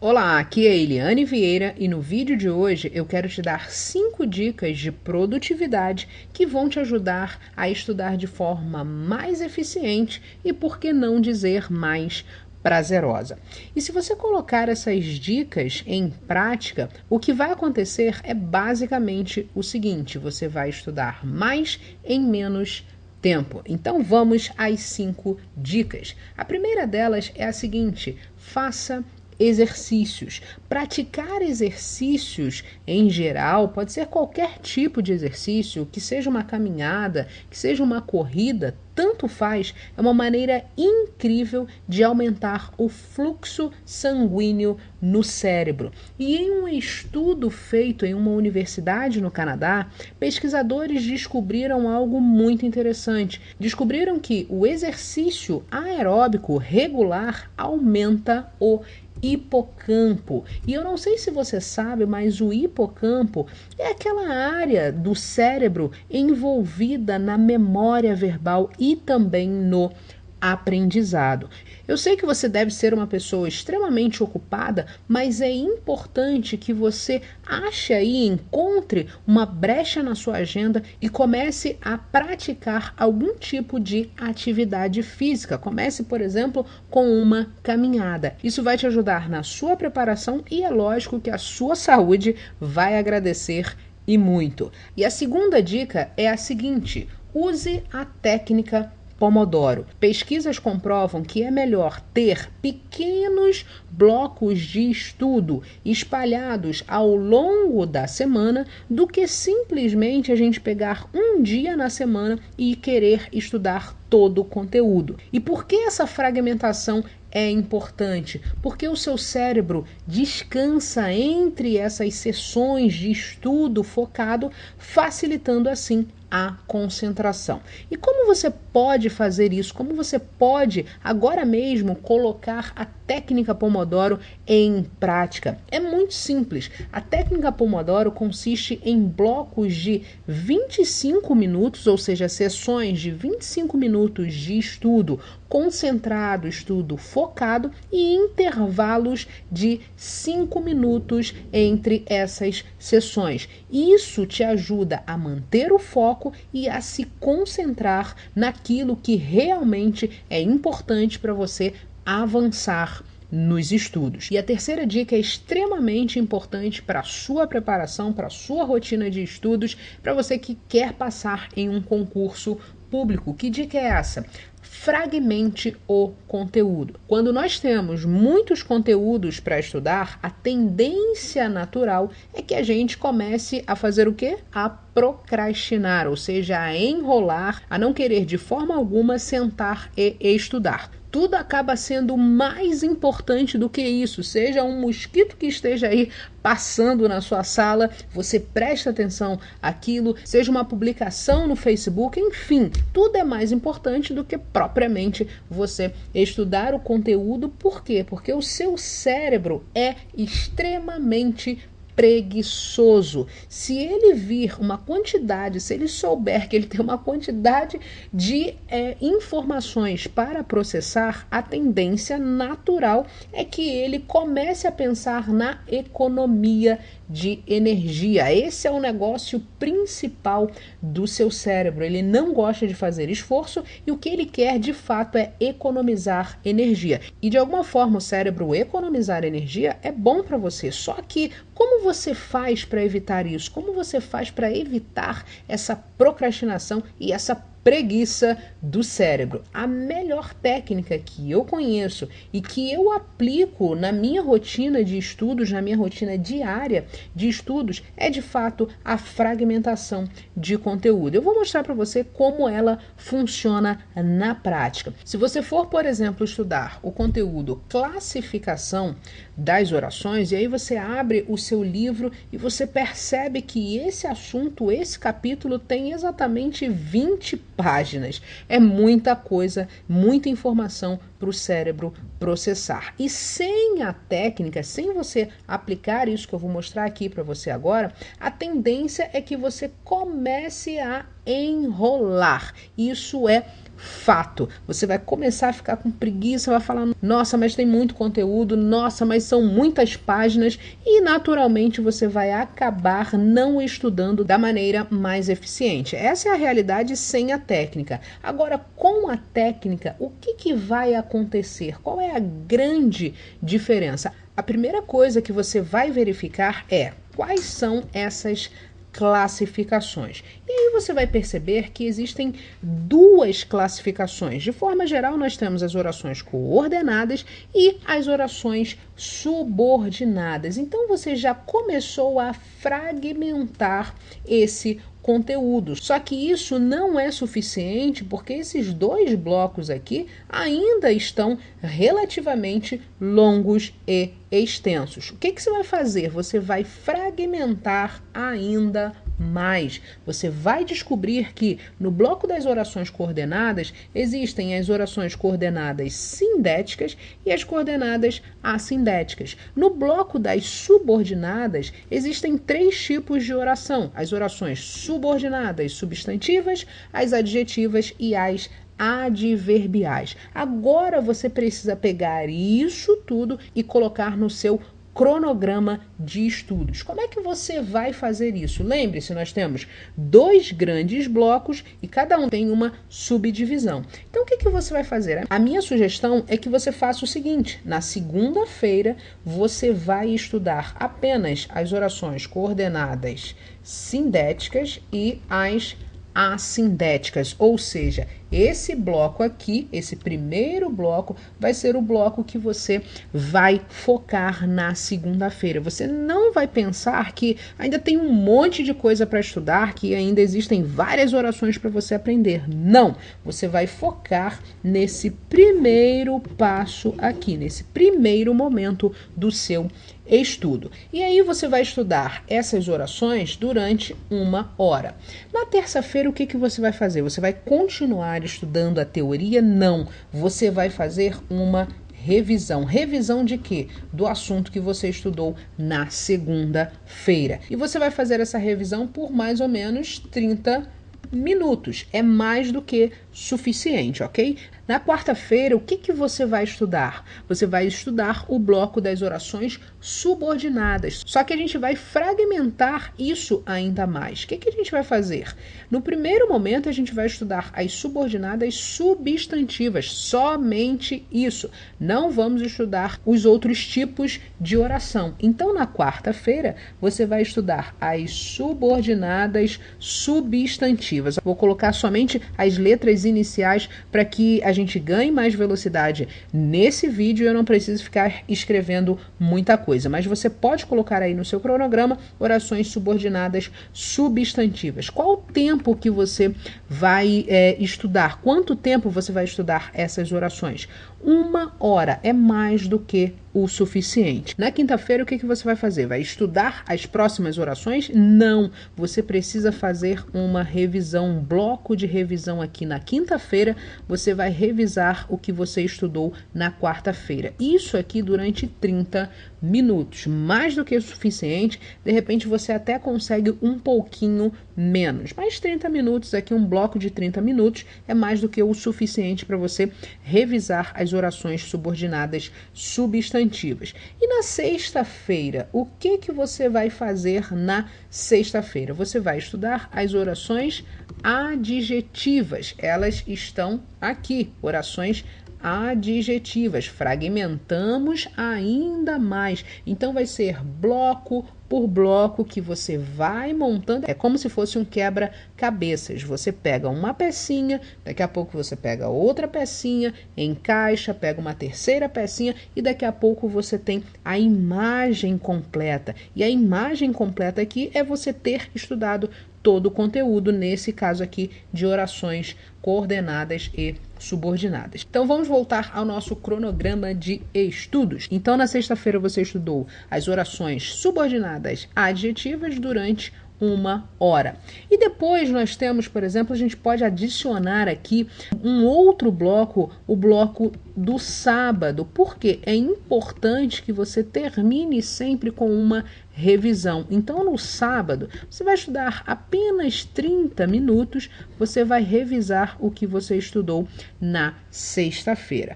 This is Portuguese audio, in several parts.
Olá, aqui é a Eliane Vieira e no vídeo de hoje eu quero te dar 5 dicas de produtividade que vão te ajudar a estudar de forma mais eficiente e, por que não dizer, mais prazerosa. E se você colocar essas dicas em prática, o que vai acontecer é basicamente o seguinte: você vai estudar mais em menos tempo. Então vamos às 5 dicas. A primeira delas é a seguinte: faça exercícios. Praticar exercícios em geral, pode ser qualquer tipo de exercício, que seja uma caminhada, que seja uma corrida, tanto faz, é uma maneira incrível de aumentar o fluxo sanguíneo no cérebro. E em um estudo feito em uma universidade no Canadá, pesquisadores descobriram algo muito interessante. Descobriram que o exercício aeróbico regular aumenta o hipocampo. E eu não sei se você sabe, mas o hipocampo é aquela área do cérebro envolvida na memória verbal e também no aprendizado. Eu sei que você deve ser uma pessoa extremamente ocupada, mas é importante que você ache aí, encontre uma brecha na sua agenda e comece a praticar algum tipo de atividade física. Comece, por exemplo, com uma caminhada. Isso vai te ajudar na sua preparação e é lógico que a sua saúde vai agradecer e muito. E a segunda dica é a seguinte: use a técnica Pomodoro. Pesquisas comprovam que é melhor ter pequenos blocos de estudo espalhados ao longo da semana do que simplesmente a gente pegar um dia na semana e querer estudar todo o conteúdo. E por que essa fragmentação é importante? Porque o seu cérebro descansa entre essas sessões de estudo focado, facilitando assim a concentração. E como você pode fazer isso? Como você pode agora mesmo colocar a técnica Pomodoro em prática? É muito simples. A técnica Pomodoro consiste em blocos de 25 minutos, ou seja, sessões de 25 minutos de estudo concentrado, estudo focado e intervalos de 5 minutos entre essas sessões. Isso te ajuda a manter o foco e a se concentrar naquilo que realmente é importante para você avançar nos estudos. E a terceira dica é extremamente importante para a sua preparação, para a sua rotina de estudos, para você que quer passar em um concurso público. Que dica é essa? Fragmente o conteúdo. Quando nós temos muitos conteúdos para estudar, a tendência natural é que a gente comece a fazer o quê? A procrastinar, ou seja, a enrolar, a não querer de forma alguma sentar e estudar. Tudo acaba sendo mais importante do que isso. Seja um mosquito que esteja aí passando na sua sala, você presta atenção àquilo, seja uma publicação no Facebook, enfim, tudo é mais importante do que propriamente você estudar o conteúdo. Por quê? Porque o seu cérebro é extremamente preguiçoso. Se ele vir uma quantidade, se ele souber que ele tem uma quantidade de informações para processar, a tendência natural é que ele comece a pensar na economia de energia. Esse é o negócio principal do seu cérebro. Ele não gosta de fazer esforço e o que ele quer de fato é economizar energia. E de alguma forma o cérebro economizar energia é bom para você. Só que como você faz para evitar isso? Como você faz para evitar essa procrastinação e essa preguiça do cérebro? A melhor técnica que eu conheço e que eu aplico na minha rotina de estudos, na minha rotina diária de estudos, é de fato a fragmentação de conteúdo. Eu vou mostrar para você como ela funciona na prática. Se você for, por exemplo, estudar o conteúdo classificação das orações, e aí você abre o seu livro e você percebe que esse assunto, esse capítulo tem exatamente 20 páginas. É muita coisa, muita informação para o cérebro processar. E sem a técnica, sem você aplicar isso que eu vou mostrar aqui para você agora, a tendência é que você comece a enrolar. Isso é fato. Você vai começar a ficar com preguiça, vai falar, nossa, mas tem muito conteúdo, nossa, mas são muitas páginas, e naturalmente você vai acabar não estudando da maneira mais eficiente. Essa é a realidade sem a técnica. Agora, com a técnica, o que vai acontecer? Qual é a grande diferença? A primeira coisa que você vai verificar é quais são essas classificações. E aí você vai perceber que existem duas classificações. De forma geral, nós temos as orações coordenadas e as orações subordinadas. Então você já começou a fragmentar esse conteúdo. Só que isso não é suficiente, porque esses dois blocos aqui ainda estão relativamente longos e extensos. O que você vai fazer? Você vai fragmentar ainda mais. Você vai descobrir que no bloco das orações coordenadas existem as orações coordenadas sindéticas e as coordenadas assindéticas. No bloco das subordinadas existem três tipos de oração: as orações subordinadas substantivas, as adjetivas e as adverbiais. Agora você precisa pegar isso tudo e colocar no seu cronograma de estudos. Como é que você vai fazer isso? Lembre-se, nós temos dois grandes blocos e cada um tem uma subdivisão. Então, o que você vai fazer? A minha sugestão é que você faça o seguinte: na segunda-feira, você vai estudar apenas as orações coordenadas sindéticas e as assindéticas, ou seja, esse bloco aqui, esse primeiro bloco, vai ser o bloco que você vai focar na segunda-feira. Você não vai pensar que ainda tem um monte de coisa para estudar, que ainda existem várias orações para você aprender. Não, você vai focar nesse primeiro passo aqui, nesse primeiro momento do seu estudo. E aí você vai estudar essas orações durante 1 hora. Na terça-feira, o que você vai fazer? Você vai continuar estudando a teoria? Não. Você vai fazer uma revisão. Revisão de quê? Do assunto que você estudou na segunda-feira. E você vai fazer essa revisão por mais ou menos 30 minutos. É mais do que suficiente, ok? Na quarta-feira, o que você vai estudar? Você vai estudar o bloco das orações subordinadas. Só que a gente vai fragmentar isso ainda mais. O que a gente vai fazer? No primeiro momento, a gente vai estudar as subordinadas substantivas. Somente isso. Não vamos estudar os outros tipos de oração. Então, na quarta-feira, você vai estudar as subordinadas substantivas. Vou colocar somente as letras iniciais para que a gente ganhe mais velocidade nesse vídeo e eu não preciso ficar escrevendo muita coisa. Mas você pode colocar aí no seu cronograma orações subordinadas substantivas. Qual o tempo que você vai estudar? Quanto tempo você vai estudar essas orações? 1 hora é mais do que o suficiente. Na quinta-feira, o que você vai fazer? Vai estudar as próximas orações? Não. Você precisa fazer uma revisão, um bloco de revisão aqui na quinta-feira. Você vai revisar o que você estudou na quarta-feira. Isso aqui durante 30 minutos. Mais do que o suficiente. De repente, você até consegue um pouquinho menos. Mas 30 minutos aqui, um bloco de 30 minutos, é mais do que o suficiente para você revisar as orações subordinadas substantivas. E na sexta-feira, o que você vai fazer na sexta-feira? Você vai estudar as orações adjetivas. Elas estão aqui, orações adjetivas. Fragmentamos ainda mais. Então vai ser bloco por bloco que você vai montando. É como se fosse um quebra-cabeças. Você pega uma pecinha, daqui a pouco você pega outra pecinha, encaixa, pega uma terceira pecinha e daqui a pouco você tem a imagem completa. E a imagem completa aqui é você ter estudado todo o conteúdo, nesse caso aqui, de orações coordenadas e subordinadas. Então vamos voltar ao nosso cronograma de estudos. Então na sexta-feira você estudou as orações subordinadas adjetivas durante 1 hora. E depois nós temos, por exemplo, a gente pode adicionar aqui um outro bloco, o bloco do sábado, porque é importante que você termine sempre com uma revisão. Então, no sábado, você vai estudar apenas 30 minutos, você vai revisar o que você estudou na sexta-feira.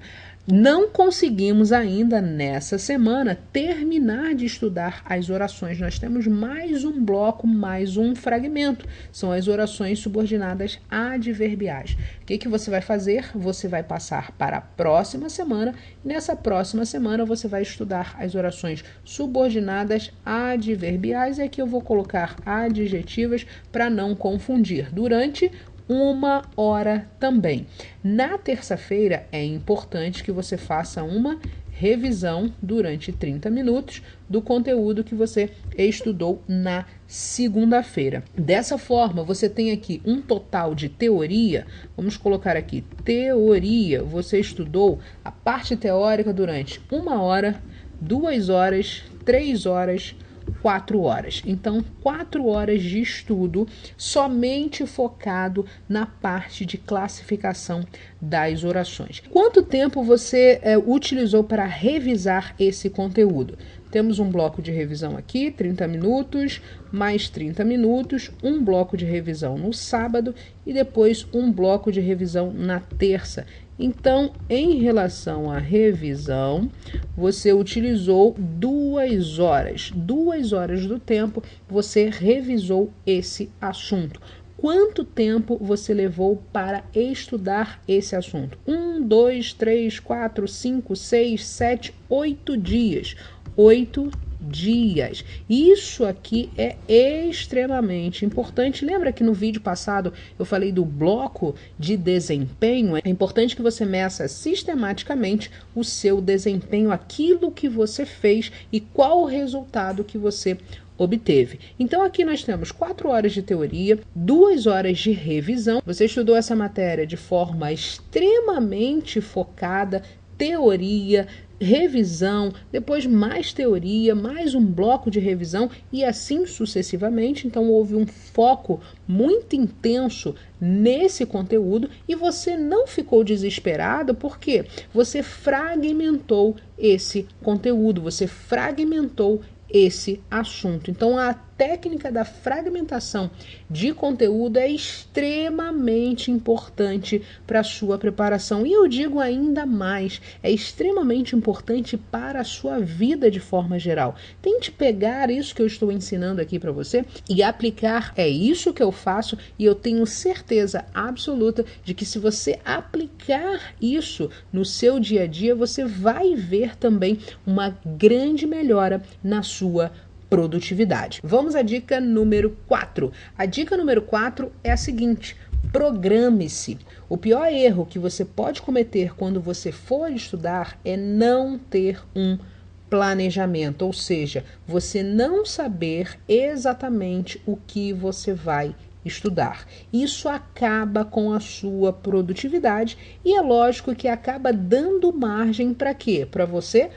Não conseguimos ainda nessa semana terminar de estudar as orações. Nós temos mais um bloco, mais um fragmento. São as orações subordinadas adverbiais. O que você vai fazer? Você vai passar para a próxima semana. E nessa próxima semana você vai estudar as orações subordinadas adverbiais. E aqui eu vou colocar adjetivas para não confundir. Durante 1 hora também. Na terça-feira é importante que você faça uma revisão durante 30 minutos do conteúdo que você estudou na segunda-feira. Dessa forma, você tem aqui um total de teoria. Vamos colocar aqui teoria. Você estudou a parte teórica durante 1 hora, 2 horas, 3 horas, 4 horas. Então, 4 horas de estudo somente focado na parte de classificação das orações. Quanto tempo você utilizou para revisar esse conteúdo? Temos um bloco de revisão aqui, 30 minutos, mais 30 minutos, um bloco de revisão no sábado e depois um bloco de revisão na terça. Então, em relação à revisão, você utilizou 2 horas. 2 horas do tempo você revisou esse assunto. Quanto tempo você levou para estudar esse assunto? 1, 2, 3, 4, 5, 6, 7, 8 dias. 8 dias. Isso aqui é extremamente importante. Lembra que no vídeo passado eu falei do bloco de desempenho? É importante que você meça sistematicamente o seu desempenho, aquilo que você fez e qual o resultado que você obteve. Então aqui nós temos 4 horas de teoria, 2 horas de revisão. Você estudou essa matéria de forma extremamente focada, teoria, revisão, depois mais teoria, mais um bloco de revisão e assim sucessivamente. Então houve um foco muito intenso nesse conteúdo e você não ficou desesperado porque você fragmentou esse conteúdo, você fragmentou esse assunto. Então a técnica da fragmentação de conteúdo é extremamente importante para a sua preparação. E eu digo ainda mais, é extremamente importante para a sua vida de forma geral. Tente pegar isso que eu estou ensinando aqui para você e aplicar. É isso que eu faço e eu tenho certeza absoluta de que se você aplicar isso no seu dia a dia, você vai ver também uma grande melhora na sua produtividade. Vamos à dica número 4. A dica número 4 é a seguinte: programe-se. O pior erro que você pode cometer quando você for estudar é não ter um planejamento, ou seja, você não saber exatamente o que você vai estudar. Isso acaba com a sua produtividade e é lógico que acaba dando margem para quê? Para você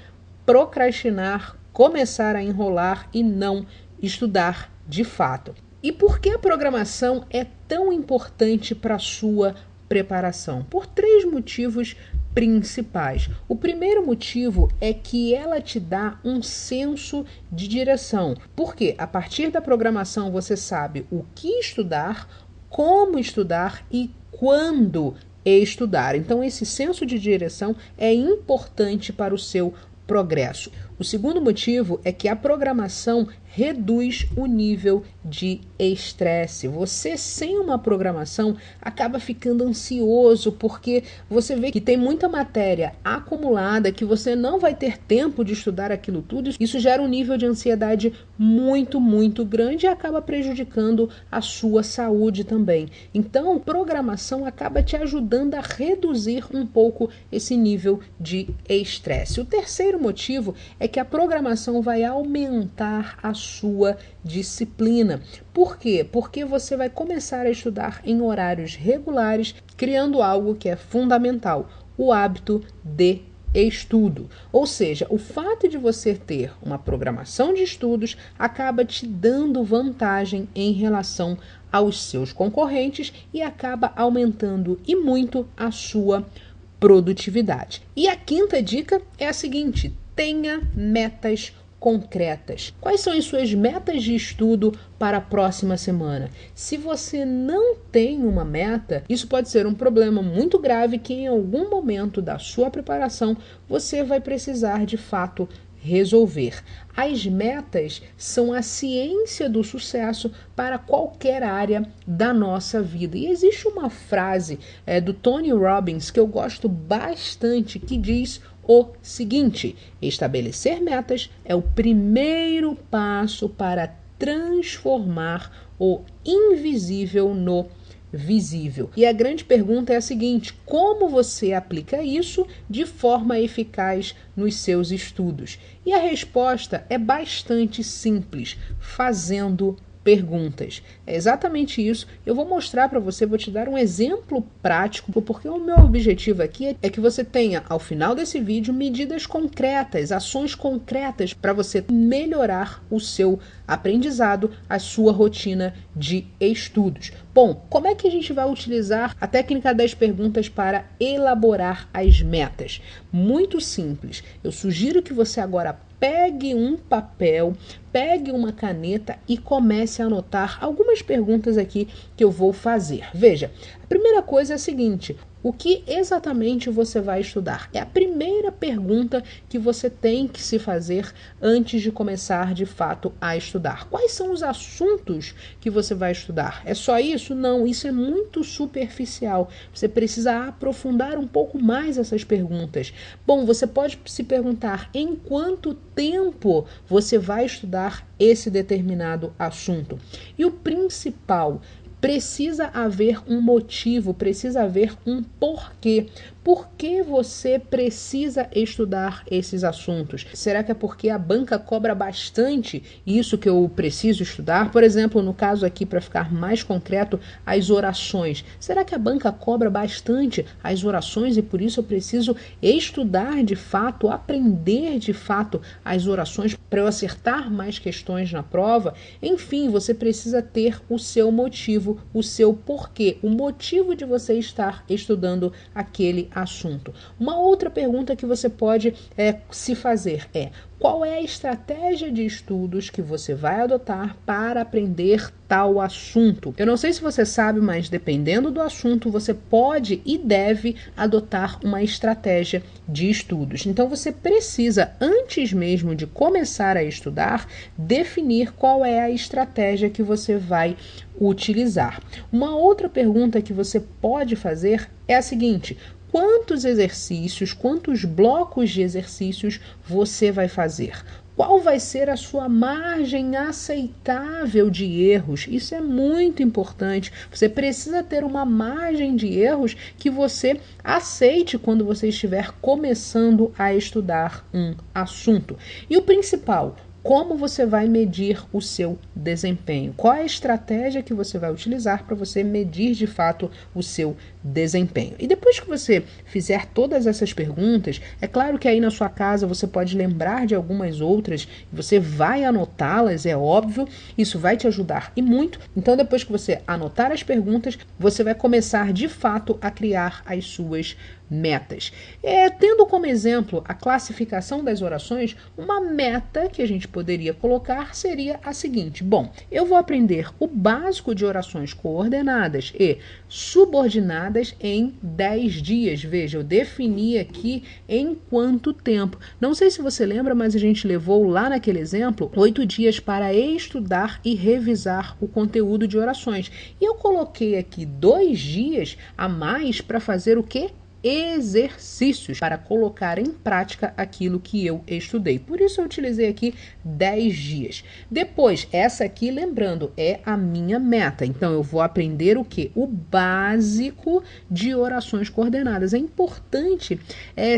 procrastinar, começar a enrolar e não estudar de fato. E por que a programação é tão importante para a sua preparação? Por 3 motivos principais. O primeiro motivo é que ela te dá um senso de direção. Porque a partir da programação você sabe o que estudar, como estudar e quando estudar. Então esse senso de direção é importante para o seu progresso. O segundo motivo é que a programação reduz o nível de estresse. Você, sem uma programação, acaba ficando ansioso porque você vê que tem muita matéria acumulada que você não vai ter tempo de estudar aquilo tudo. Isso gera um nível de ansiedade muito, muito grande e acaba prejudicando a sua saúde também. Então, programação acaba te ajudando a reduzir um pouco esse nível de estresse. O terceiro motivo é que a programação vai aumentar a sua disciplina. Por quê? Porque você vai começar a estudar em horários regulares, criando algo que é fundamental, o hábito de estudo. Ou seja, o fato de você ter uma programação de estudos acaba te dando vantagem em relação aos seus concorrentes e acaba aumentando e muito a sua produtividade. E a quinta dica é a seguinte: tenha metas concretas. Quais são as suas metas de estudo para a próxima semana? Se você não tem uma meta, isso pode ser um problema muito grave que em algum momento da sua preparação você vai precisar de fato resolver. As metas são a ciência do sucesso para qualquer área da nossa vida. E existe uma frase do Tony Robbins que eu gosto bastante que diz o seguinte: estabelecer metas é o primeiro passo para transformar o invisível no visível. E a grande pergunta é a seguinte: como você aplica isso de forma eficaz nos seus estudos? E a resposta é bastante simples: fazendo perguntas. É exatamente isso. Eu vou mostrar para você, vou te dar um exemplo prático, porque o meu objetivo aqui é que você tenha, ao final desse vídeo, medidas concretas, ações concretas para você melhorar o seu aprendizado, a sua rotina de estudos. Bom, como é que a gente vai utilizar a técnica das perguntas para elaborar as metas? Muito simples. Eu sugiro que você agora pegue um papel, pegue uma caneta e comece a anotar algumas perguntas aqui que eu vou fazer. Veja, a primeira coisa é a seguinte: o que exatamente você vai estudar? É a primeira pergunta que você tem que se fazer antes de começar de fato a estudar. Quais são os assuntos que você vai estudar? É só isso? Não, isso é muito superficial. Você precisa aprofundar um pouco mais essas perguntas. Bom, você pode se perguntar em quanto tempo você vai estudar esse determinado assunto. E o principal, precisa haver um motivo, precisa haver um porquê. Por que você precisa estudar esses assuntos? Será que é porque a banca cobra bastante isso que eu preciso estudar? Por exemplo, no caso aqui, para ficar mais concreto, as orações. Será que a banca cobra bastante as orações e por isso eu preciso estudar de fato, aprender de fato as orações para eu acertar mais questões na prova? Enfim, você precisa ter o seu motivo, o seu porquê, o motivo de você estar estudando aquele assunto. Uma outra pergunta que você pode se fazer é: qual é a estratégia de estudos que você vai adotar para aprender tal assunto? Eu não sei se você sabe, mas dependendo do assunto, você pode e deve adotar uma estratégia de estudos. Então você precisa, antes mesmo de começar a estudar, definir qual é a estratégia que você vai utilizar. Uma outra pergunta que você pode fazer é a seguinte: quantos exercícios, quantos blocos de exercícios você vai fazer? Qual vai ser a sua margem aceitável de erros? Isso é muito importante. Você precisa ter uma margem de erros que você aceite quando você estiver começando a estudar um assunto. E o principal: como você vai medir o seu desempenho? Qual é a estratégia que você vai utilizar para você medir de fato o seu desempenho? E depois que você fizer todas essas perguntas, é claro que aí na sua casa você pode lembrar de algumas outras, você vai anotá-las, é óbvio, isso vai te ajudar e muito. Então depois que você anotar as perguntas, você vai começar de fato a criar as suas metas. Tendo como exemplo a classificação das orações, uma meta que a gente poderia colocar seria a seguinte: bom, eu vou aprender o básico de orações coordenadas e subordinadas em 10 dias. Veja, eu defini aqui em quanto tempo. Não sei se você lembra, mas a gente levou lá naquele exemplo 8 dias para estudar e revisar o conteúdo de orações. E eu coloquei aqui 2 dias a mais para fazer o quê? Exercícios, para colocar em prática aquilo que eu estudei. Por isso eu utilizei aqui 10 dias. Depois, essa aqui, lembrando, é a minha meta. Então eu vou aprender o quê? O básico de orações coordenadas. É importante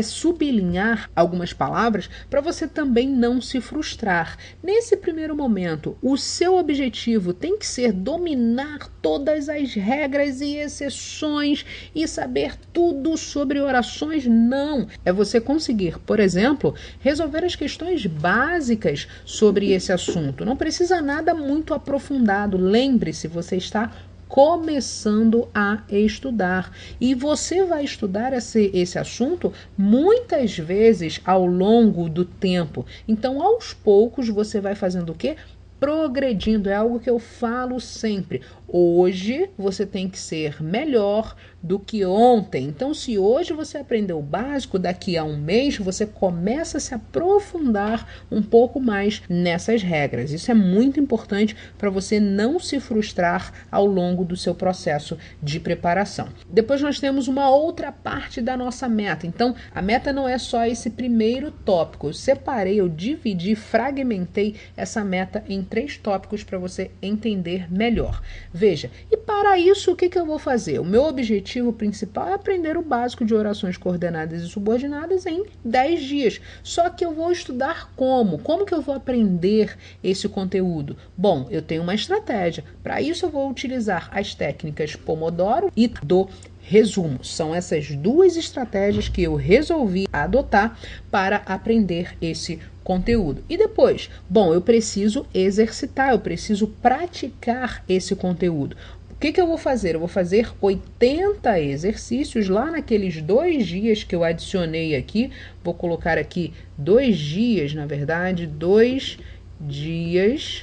sublinhar algumas palavras para você também não se frustrar. Nesse primeiro momento, o seu objetivo tem que ser dominar todas as regras e exceções e saber tudo sobre orações, não. É você conseguir, por exemplo, resolver as questões básicas sobre esse assunto. Não precisa nada muito aprofundado. Lembre-se, você está começando a estudar. E você vai estudar esse assunto muitas vezes ao longo do tempo. Então, aos poucos, você vai fazendo o quê? Progredindo. É algo que eu falo sempre. Hoje você tem que ser melhor do que ontem. Então, se hoje você aprendeu o básico, daqui a um mês você começa a se aprofundar um pouco mais nessas regras. Isso é muito importante para você não se frustrar ao longo do seu processo de preparação. Depois nós temos uma outra parte da nossa meta. Então, a meta não é só esse primeiro tópico. Eu separei, eu dividi, fragmentei essa meta em 3 tópicos para você entender melhor. Veja, e para isso o que eu vou fazer? O meu objetivo principal é aprender o básico de orações coordenadas e subordinadas em 10 dias. Só que eu vou estudar como? Como que eu vou aprender esse conteúdo? Bom, eu tenho uma estratégia. Para isso eu vou utilizar as técnicas Pomodoro e do resumo. São essas 2 estratégias que eu resolvi adotar para aprender esse conteúdo. E depois, bom, eu preciso exercitar, eu preciso praticar esse conteúdo. O que eu vou fazer? Eu vou fazer 80 exercícios lá naqueles 2 dias que eu adicionei aqui. Vou colocar aqui 2 dias, na verdade, 2 dias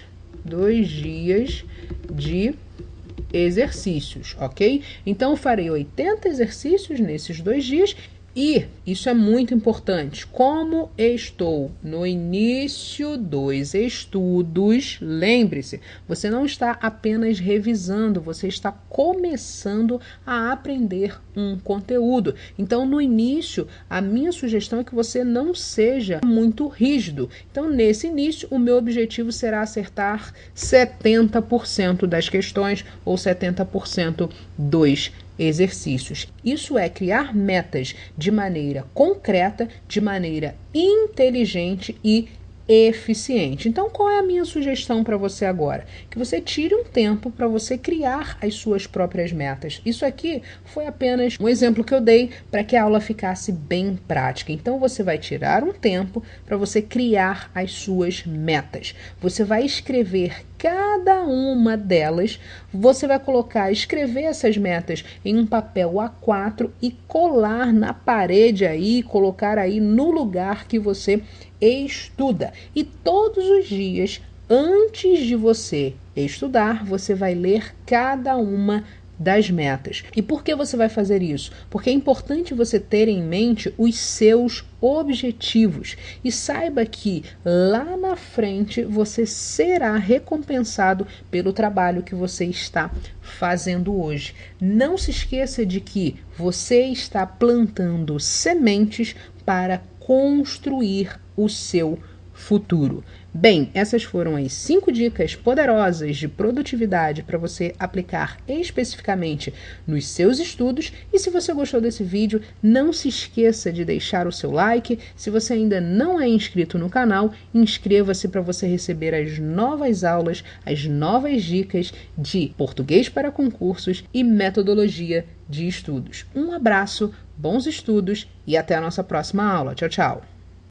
de exercícios, ok? Então, eu farei 80 exercícios nesses 2 dias. E isso é muito importante. Como estou no início dos estudos, lembre-se, você não está apenas revisando, você está começando a aprender um conteúdo. Então, no início, a minha sugestão é que você não seja muito rígido. Então, nesse início, o meu objetivo será acertar 70% das questões ou 70% dos exercícios. Isso é criar metas de maneira concreta, de maneira inteligente e eficiente. Então, qual é a minha sugestão para você agora? Que você tire um tempo para você criar as suas próprias metas. Isso aqui foi apenas um exemplo que eu dei para que a aula ficasse bem prática. Então, você vai tirar um tempo para você criar as suas metas. Você vai escrever cada uma delas, você vai escrever essas metas em um papel A4 e colar na parede aí, colocar aí no lugar que você estuda. E todos os dias, antes de você estudar, você vai ler cada uma das metas. E por que você vai fazer isso? Porque é importante você ter em mente os seus objetivos e saiba que lá na frente você será recompensado pelo trabalho que você está fazendo hoje. Não se esqueça de que você está plantando sementes para construir o seu futuro. Bem, essas foram as 5 dicas poderosas de produtividade para você aplicar especificamente nos seus estudos. E se você gostou desse vídeo, não se esqueça de deixar o seu like. Se você ainda não é inscrito no canal, inscreva-se para você receber as novas aulas, as novas dicas de português para concursos e metodologia de estudos. Um abraço, bons estudos e até a nossa próxima aula. Tchau, tchau!